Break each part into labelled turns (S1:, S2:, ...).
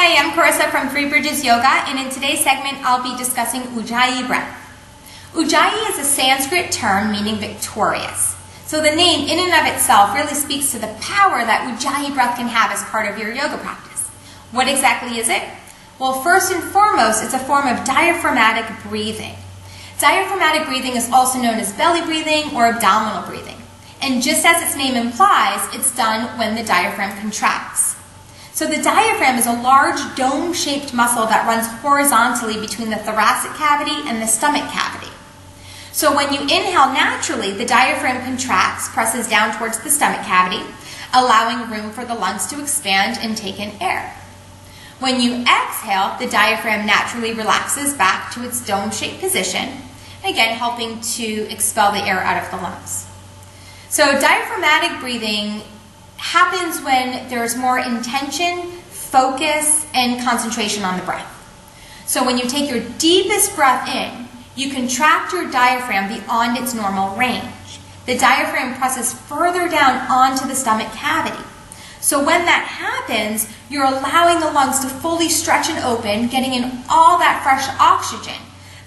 S1: Hi, I'm Carissa from Three Bridges Yoga, and in today's segment I'll be discussing Ujjayi Breath. Ujjayi is a Sanskrit term meaning victorious. So the name in and of itself really speaks to the power that Ujjayi Breath can have as part of your yoga practice. What exactly is it? Well, first and foremost, it's a form of diaphragmatic breathing. Diaphragmatic breathing is also known as belly breathing or abdominal breathing. And just as its name implies, it's done when the diaphragm contracts. So the diaphragm is a large dome-shaped muscle that runs horizontally between the thoracic cavity and the stomach cavity. So when you inhale naturally, the diaphragm contracts, presses down towards the stomach cavity, allowing room for the lungs to expand and take in air. When you exhale, the diaphragm naturally relaxes back to its dome-shaped position, again helping to expel the air out of the lungs. So diaphragmatic breathing happens when there's more intention, focus, and concentration on the breath. So when you take your deepest breath in, you contract your diaphragm beyond its normal range. The diaphragm presses further down onto the stomach cavity. So when that happens, you're allowing the lungs to fully stretch and open, getting in all that fresh oxygen.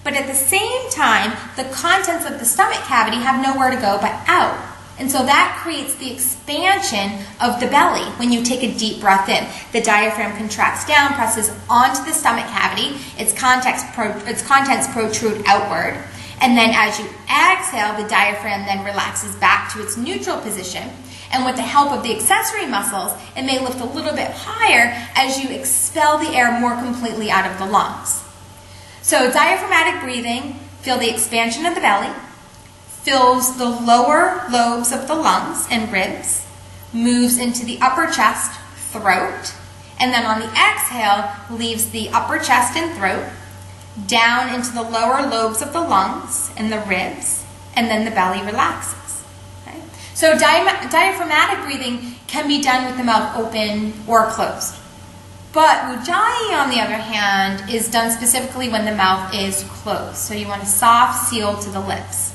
S1: But at the same time, the contents of the stomach cavity have nowhere to go but out. And so that creates the expansion of the belly when you take a deep breath in. The diaphragm contracts down, presses onto the stomach cavity, its contents protrude outward, and then as you exhale, the diaphragm then relaxes back to its neutral position. And with the help of the accessory muscles, it may lift a little bit higher as you expel the air more completely out of the lungs. So diaphragmatic breathing, feel the expansion of the belly, fills the lower lobes of the lungs and ribs, moves into the upper chest, throat, and then on the exhale, leaves the upper chest and throat, down into the lower lobes of the lungs and the ribs, and then the belly relaxes. Okay? So diaphragmatic breathing can be done with the mouth open or closed. But Ujjayi, on the other hand, is done specifically when the mouth is closed. So you want a soft seal to the lips.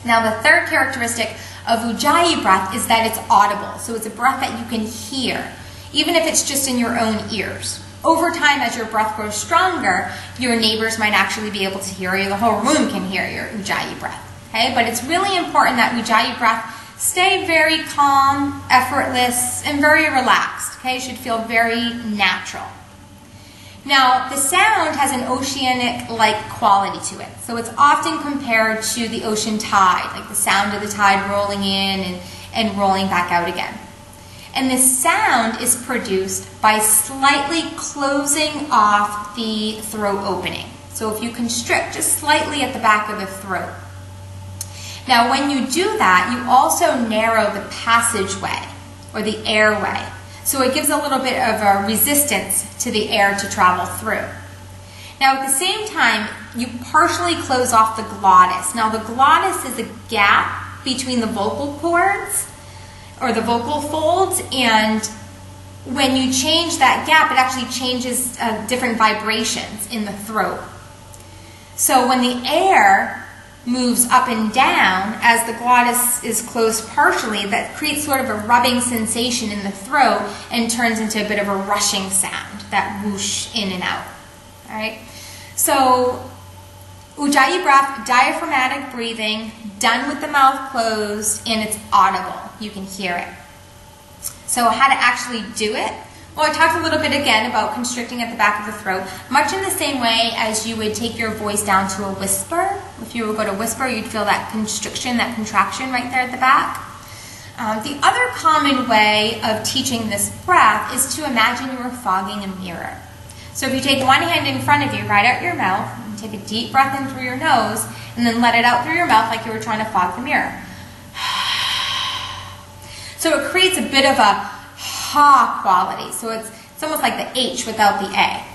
S1: Now the third characteristic of Ujjayi breath is that it's audible. So it's a breath that you can hear, even if it's just in your own ears. Over time, as your breath grows stronger, your neighbors might actually be able to hear you. The whole room can hear your Ujjayi breath. Okay? But it's really important that Ujjayi breath stay very calm, effortless, and very relaxed. Okay? It should feel very natural. Now, the sound has an oceanic-like quality to it. So it's often compared to the ocean tide, like the sound of the tide rolling in and rolling back out again. And this sound is produced by slightly closing off the throat opening. So if you constrict just slightly at the back of the throat. Now, when you do that, you also narrow the passageway or the airway. So it gives a little bit of a resistance to the air to travel through. Now at the same time, you partially close off the glottis. Now the glottis is a gap between the vocal cords or the vocal folds, and when you change that gap, it actually changes different vibrations in the throat. So when the air moves up and down as the glottis is closed partially, that creates sort of a rubbing sensation in the throat and turns into a bit of a rushing sound, that whoosh in and out. All right? So Ujjayi breath, diaphragmatic breathing, done with the mouth closed, and it's audible. You can hear it. So how to actually do it? Well, I talked a little bit again about constricting at the back of the throat, much in the same way as you would take your voice down to a whisper. If you were going to whisper, you'd feel that constriction, that contraction right there at the back. The other common way of teaching this breath is to imagine you were fogging a mirror. So if you take one hand in front of you, right out your mouth, and take a deep breath in through your nose, and then let it out through your mouth like you were trying to fog the mirror. So it creates a bit of a ha quality. So it's almost like the H without the A.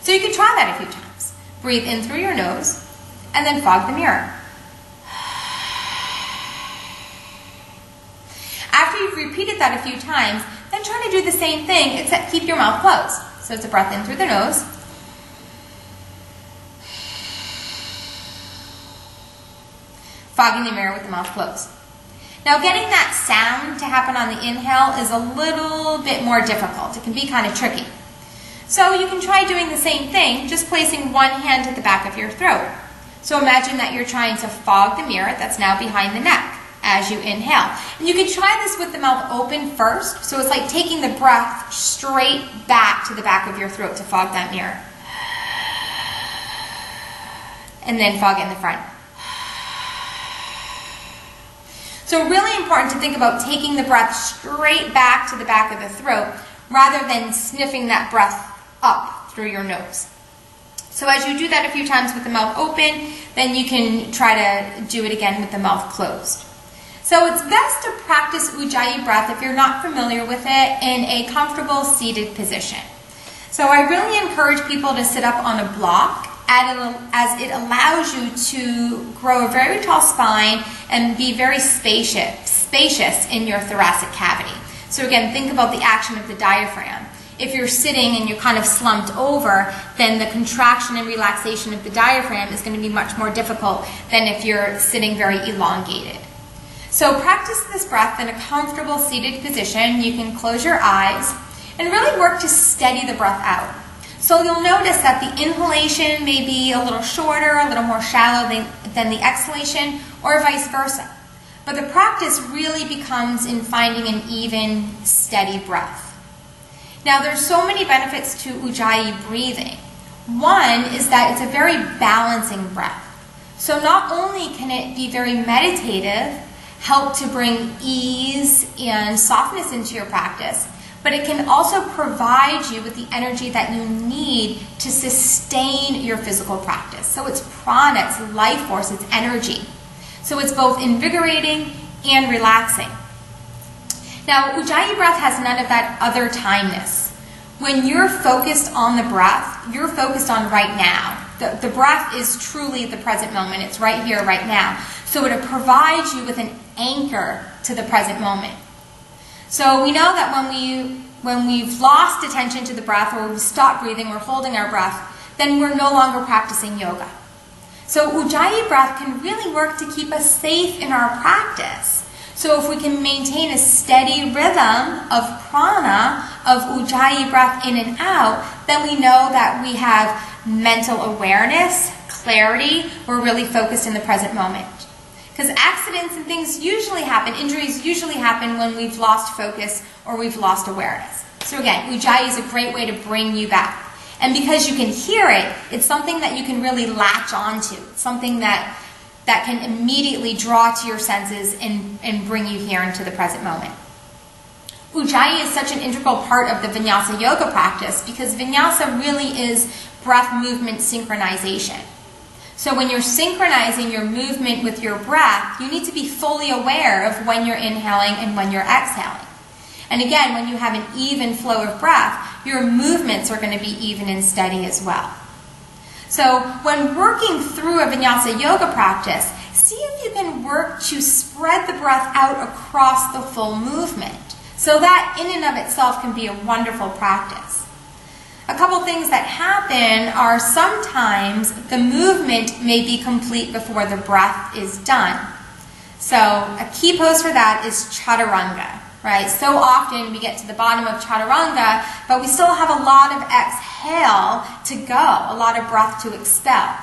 S1: So you can try that a few times. Breathe in through your nose and then fog the mirror. After you've repeated that a few times, then try to do the same thing except keep your mouth closed. So it's a breath in through the nose. Fogging the mirror with the mouth closed. Now getting that sound to happen on the inhale is a little bit more difficult. It can be kind of tricky. So you can try doing the same thing, just placing one hand at the back of your throat. So imagine that you're trying to fog the mirror that's now behind the neck as you inhale. And you can try this with the mouth open first. So it's like taking the breath straight back to the back of your throat to fog that mirror. And then fog in the front. So really important to think about taking the breath straight back to the back of the throat rather than sniffing that breath up through your nose. So as you do that a few times with the mouth open, then you can try to do it again with the mouth closed. So it's best to practice Ujjayi breath if you're not familiar with it in a comfortable seated position. So I really encourage people to sit up on a block as it allows you to grow a very tall spine and be very spacious in your thoracic cavity. So again, think about the action of the diaphragm. If you're sitting and you're kind of slumped over, then the contraction and relaxation of the diaphragm is going to be much more difficult than if you're sitting very elongated. So practice this breath in a comfortable seated position. You can close your eyes and really work to steady the breath out. So you'll notice that the inhalation may be a little shorter, a little more shallow than the exhalation, or vice versa. But the practice really becomes in finding an even, steady breath. Now, there's so many benefits to Ujjayi breathing. One is that it's a very balancing breath. So not only can it be very meditative, help to bring ease and softness into your practice, but it can also provide you with the energy that you need to sustain your physical practice. So it's prana, it's life force, it's energy. So it's both invigorating and relaxing. Now, Ujjayi breath has none of that other timeness. When you're focused on the breath, you're focused on right now. The breath is truly the present moment. It's right here, right now. So it provides you with an anchor to the present moment. So we know that when we've lost attention to the breath or we've stopped breathing, we're holding our breath, then we're no longer practicing yoga. So Ujjayi breath can really work to keep us safe in our practice. So if we can maintain a steady rhythm of prana, of Ujjayi breath in and out, then we know that we have mental awareness, clarity, we're really focused in the present moment. Because accidents and things usually happen, injuries usually happen when we've lost focus or we've lost awareness. So again, Ujjayi is a great way to bring you back. And because you can hear it, it's something that you can really latch onto. It's something that can immediately draw to your senses and bring you here into the present moment. Ujjayi is such an integral part of the vinyasa yoga practice because vinyasa really is breath movement synchronization. So when you're synchronizing your movement with your breath, you need to be fully aware of when you're inhaling and when you're exhaling. And again, when you have an even flow of breath, your movements are going to be even and steady as well. So when working through a vinyasa yoga practice, see if you can work to spread the breath out across the full movement. So that in and of itself can be a wonderful practice. A couple things that happen are sometimes the movement may be complete before the breath is done. So a key pose for that is chaturanga, right? So often we get to the bottom of chaturanga, but we still have a lot of exhale to go, a lot of breath to expel.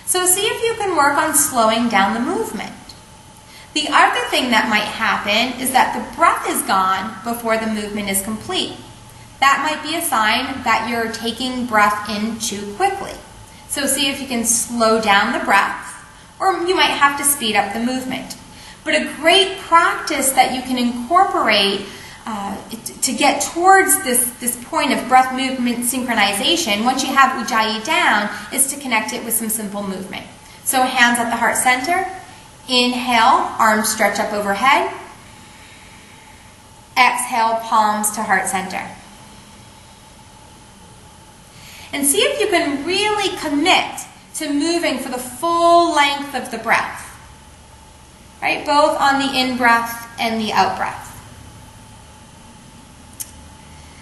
S1: So see if you can work on slowing down the movement. The other thing that might happen is that the breath is gone before the movement is complete. That might be a sign that you're taking breath in too quickly. So see if you can slow down the breath, or you might have to speed up the movement. But a great practice that you can incorporate to get towards this point of breath movement synchronization, once you have Ujjayi down, is to connect it with some simple movement. So hands at the heart center. Inhale, arms stretch up overhead. Exhale, palms to heart center. And see if you can really commit to moving for the full length of the breath. Right? Both on the in-breath and the out-breath.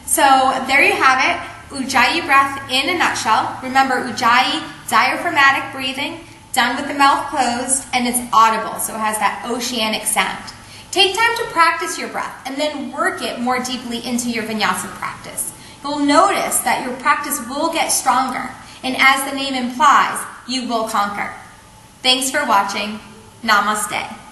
S1: So there you have it, Ujjayi breath in a nutshell. Remember, Ujjayi, diaphragmatic breathing, done with the mouth closed, and it's audible, so it has that oceanic sound. Take time to practice your breath and then work it more deeply into your vinyasa practice. you'll notice that your practice will get stronger, and as the name implies, you will conquer. Thanks for watching. Namaste.